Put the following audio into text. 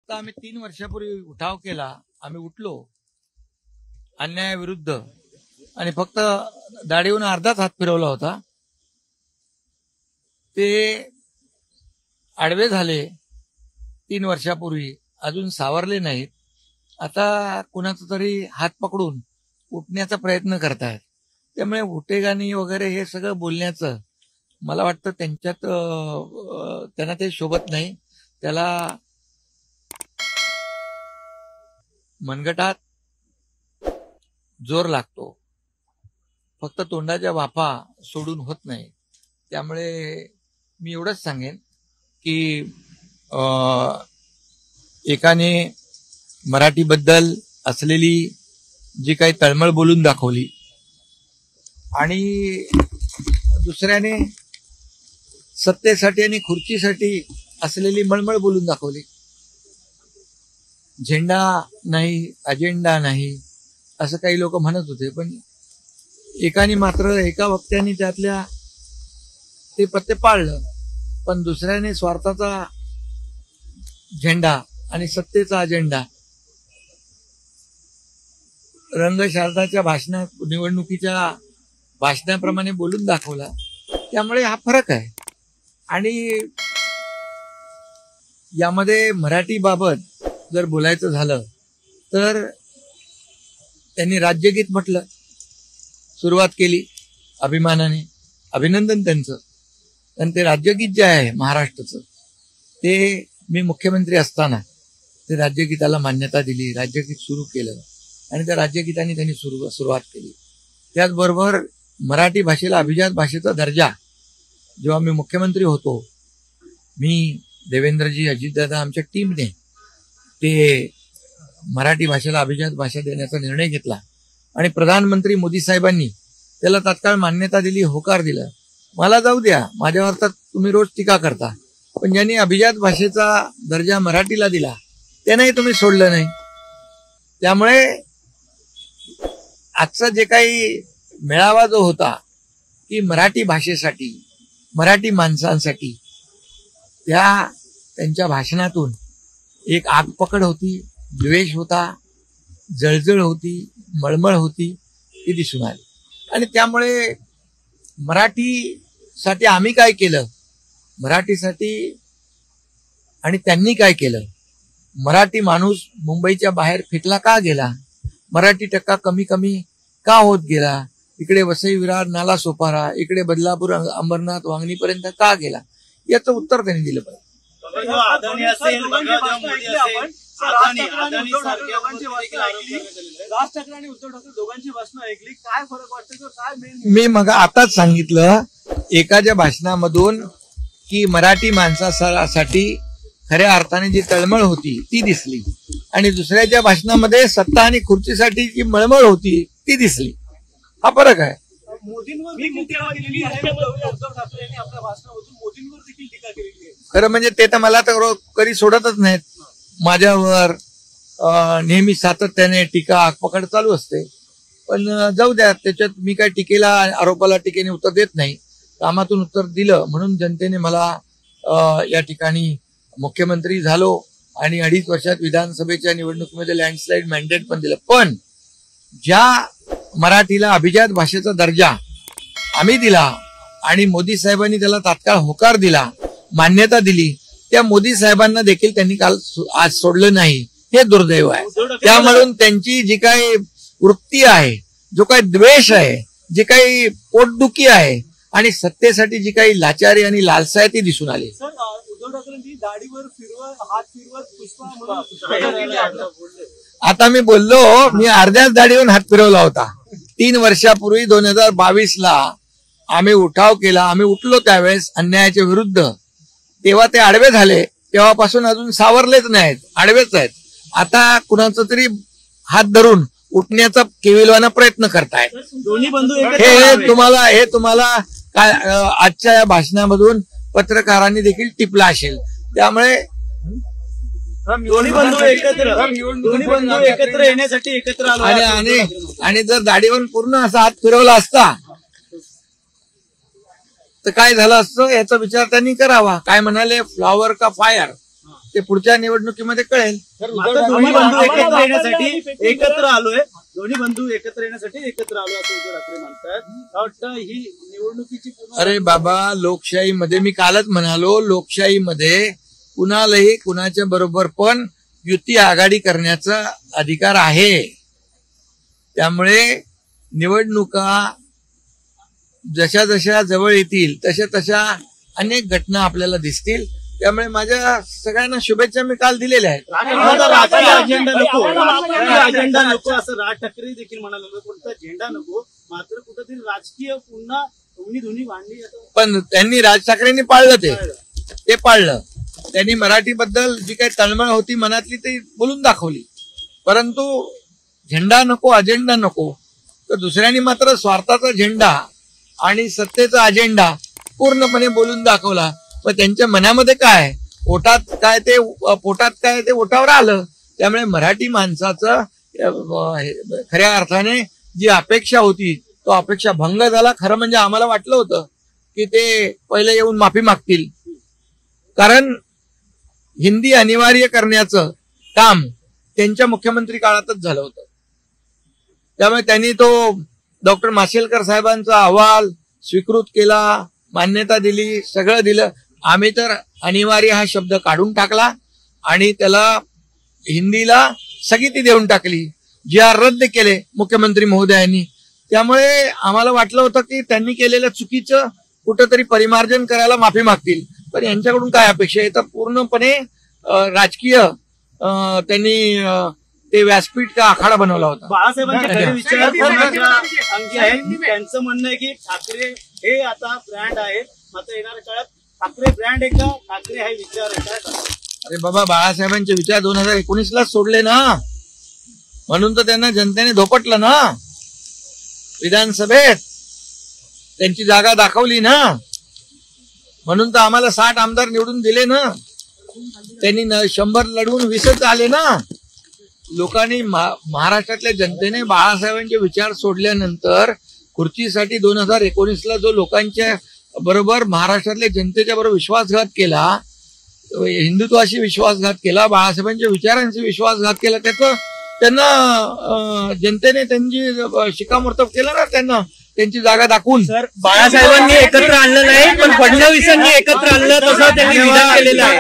फक्त आम्ही 3 वर्षापूर्वी उठाव केला, आम्ही उठलो अन्यायाविरुद्ध आणि फक्त दाढीहून अर्धाच हात फिरवला होता, ते आडवे झाले 3 वर्षापूर्वी, अजून सावरले नाहीत. आता कुणाचा तरी हात पकडून उठण्याचा प्रयत्न करतायत. त्यामुळे उटेगानी वगैरे हे सगळं बोलण्याचं मला वाटतं त्यांच्यात त्यांना ते शोभत नाही. त्याला मनगटात जोर लागतो, फक्त तोंडाच्या वाफा सोडून होत नाही. त्यामुळे मी एवढंच सांगेन की एकाने मराठीबद्दल असलेली जी काही तळमळ बोलून दाखवली आणि दुसऱ्याने सत्तेसाठी आणि खुर्चीसाठी असलेली मळमळ बोलून दाखवली. झेंडा नाही, अजेंडा नाही असं काही लोक म्हणत होते, पण एकाने मात्र एका वक्त्याने त्यातल्या ते पत्ते पाळलं, पण दुसऱ्याने स्वार्थाचा झेंडा आणि सत्तेचा अजेंडा रंगशारदाच्या भाषणात निवडणुकीच्या भाषणाप्रमाणे बोलून दाखवला. त्यामुळे हा फरक आहे. आणि यामध्ये मराठीबाबत जर बोलायचं झालं तर त्यांनी राज्यगीत म्हटलं, सुरुवात केली अभिमानाने, अभिनंदन त्यांचं. आणि ते राज्यगीत जे आहे महाराष्ट्राचं, ते मी मुख्यमंत्री असताना ते राज्यगीताला मान्यता दिली, राज्यगीत सुरू केलं आणि त्या राज्यगीताने त्यांनी सुरुवात केली. त्याचबरोबर मराठी भाषेला अभिजात भाषेचा दर्जा जेव्हा मी मुख्यमंत्री होतो, मी, देवेंद्रजी, अजितदादा आमच्या टीमने ते मराठी भाषेला अभिजात भाषा देण्याचा निर्णय घेतला आणि प्रधानमंत्री मोदी साहेबांनी त्याला तात्काळ मान्यता दिली, होकार दिला. मला जाऊ द्या, माझ्यावर तर तुम्ही रोज टीका करता, पण ज्यांनी अभिजात भाषेचा दर्जा मराठीला दिला त्यानंही तुम्ही सोडलं नाही. त्यामुळे आजचा जे काही मेळावा जो होता की मराठी भाषेसाठी, मराठी माणसांसाठी, त्यांच्या भाषणातून एक आगपकड होती, द्वेष होता, जळजळ होती, मळमळ होती, ती दिसून आली. आणि त्यामुळे मराठीसाठी आम्ही काय केलं, मराठीसाठी आणि त्यांनी काय केलं, मराठी माणूस मुंबईच्या बाहेर फेकला का गेला, मराठी टक्का कमी कमी का होत गेला, इकडे वसई विरार नाला सोपारा, इकडे बदलापूर अंबरनाथ वांगणीपर्यंत का गेला, याचं उत्तर त्यांनी दिलं पाहिजे. मी मग आताच सांगितलं एकाच्या भाषणामधून की मराठी माणसासाठी खऱ्या अर्थाने जी तळमळ होती ती दिसली आणि दुसऱ्याच्या भाषणामध्ये सत्ता आणि खुर्चीसाठी जी मळमळ होती ती दिसली. हा फरक आहे. खरं म्हणजे ते तर मला तर कधी सोडतच नाहीत. माझ्यावर नेहमी सातत्याने टीका पकड चालू असते, पण जाऊ द्या, त्याच्यात मी काय टीकेला, आरोपाला टीकेने उत्तर देत नाही. कामातून उत्तर दिलं म्हणून जनतेने मला या ठिकाणी मुख्यमंत्री झालो आणि 2.5 वर्षात विधानसभेच्या निवडणुकीमध्ये लँडस्लाईड मॅन्डेट पण दिलं. पण ज्या मराठीला अभिजात भाषेचा दर्जा आम्ही दिला आणि मोदी साहेबांनी त्याला तात्काळ होकार दिला, मान्यता दिली, त्या मोदी साहेबांना देखील त्यांनी काल आज सोडलं नाही, हे दुर्दैव आहे. त्यामुळे त्यांची जी काही वृत्ती आहे, जो काही द्वेष आहे, जी काही पोटदुखी आहे आणि सत्तेसाठी जी काही लाचारी आणि लालसा आहे ती दिसून आली. आता मी बोललो, मी अर्ध्याच दाढीवरून हात फिरवला होता. 3 वर्षापूर्वी 2022ला आम्ही उठाव केला, आम्ही उठलो त्यावेळेस अन्यायाच्या विरुद्ध, तेव्हा ते आडवे झाले, तेव्हापासून अजून सावरलेच नाहीत, आडवेच आहेत. आता कुणाचा तरी हात धरून उठण्याचा केविलवाना प्रयत्न करतायत. हे तुम्हाला काय आजच्या या भाषणामधून पत्रकारांनी देखील टिपला असेल. त्यामुळे एकत्र येण्यासाठी एकत्र आलो आणि जर दाढीवर पूर्ण असा हात फिरवला असता तर काय झालं असतं याचा विचार त्यांनी करावा. काय म्हणाले, फ्लॉवर का फायर, ते पुढच्या निवडणुकीमध्ये कळेल. दोन्ही बंधू एकत्र येण्यासाठी एकत्र आलोय, दोन्ही बंधू एकत्र येण्यासाठी एकत्र आलोय असं उद्धव ठाकरे म्हणतात. वाटतं ही निवडणुकीची अरे बाबा, लोकशाहीमध्ये मी कालच म्हणालो, लोकशाहीमध्ये कुणालाही कुणाच्या बरोबर पण युती आघाडी करण्याचा अधिकार आहे. त्यामुळे निवडणुका जशा जशा जवळ येतील तशा तशा अनेक घटना आपल्याला दिसतील. त्यामुळे माझ्या सगळ्यांना शुभेच्छा मी काल दिलेल्या आहेत. राजकीय अजेंडा नको, अजेंडा नको असं राज ठाकरे देखील म्हणाले. कोणता झेंडा नको, मात्र कुठेतरी राजकीय पुन्हा दोन्ही भांडणी. पण त्यांनी राज ठाकरेंनी पाळलं, ते पाळलं. त्यांनी मराठीबद्दल जी काही तळमळ होती मनातली ती बोलून दाखवली. परंतु झेंडा नको, अजेंडा नको, तर दुसऱ्यांनी मात्र स्वार्थाचा झेंडा आणि सत्तेचा अजेंडा पूर्णपणे बोलून दाखवला. पण त्यांच्या मनामध्ये काय, पोटात काय ते ओठावर आलं. त्यामुळे मराठी माणसाचं खऱ्या अर्थाने जी अपेक्षा होती तो अपेक्षा भंग झाला. खरं म्हणजे आम्हाला वाटलं होतं की ते पहिले येऊन माफी मागतील, कारण हिंदी अनिवार्य करण्याचं काम त्यांच्या मुख्यमंत्री काळातच झालं होतं. त्यामुळे त्यांनी तो डॉक्टर माशेलकर साहेबांचा अहवाल स्वीकृत केला, मान्यता दिली, सगळं दिलं. आम्ही तर अनिवार्य हा शब्द काढून टाकला आणि त्याला हिंदीला स्थगिती देऊन टाकली. जी.आर. रद्द केले मुख्यमंत्री महोदयांनी. त्यामुळे आम्हाला वाटलं होतं की त्यांनी केलेल्या चुकीचं कुठंतरी परिमार्जन करायला माफी मागतील. पण यांच्याकडून काय अपेक्षा आहे, तर पूर्णपणे राजकीय त्यांनी ते व्यासपीठ का आखाडा बनवला होता. बाळासाहेबांचे खरे विचार अंगी आहेत. त्यांचं म्हणणं आहे की ठाकरे हे आता ब्रँड आहे, मात्र येणाऱ्या काळात ठाकरे ब्रँड आहे का, ठाकरे हे विचार आहे काय? अरे बाबा, बाळासाहेबांचे विचार 2019लाच सोडले ना, म्हणून तर त्यांना जनतेने धोपटलं ना. विधानसभेत त्यांची जागा दाखवली ना, म्हणून तर आम्हाला 60 आमदार निवडून दिले ना. त्यांनी 100 लढवून 20च आले ना. लोकांनी महाराष्ट्रातल्या जनतेने बाळासाहेबांचे विचार सोडल्यानंतर खुर्चीसाठी 2019ला जो लोकांच्या बरोबर महाराष्ट्रातल्या जनतेच्या बरोबर विश्वासघात केला, हिंदुत्वाशी विश्वासघात केला, बाळासाहेबांच्या विचारांशी विश्वासघात केला, त्याचं त्यांना जनतेने त्यांची शिक्कामोर्तब केला ना, त्यांना त्यांची जागा दाखवून. सर, बाळासाहेबांनी एकत्र आणलं नाही, पण फडणवीसांनी एकत्र आणलं तसं त्यांनी विधान केलेलं आहे.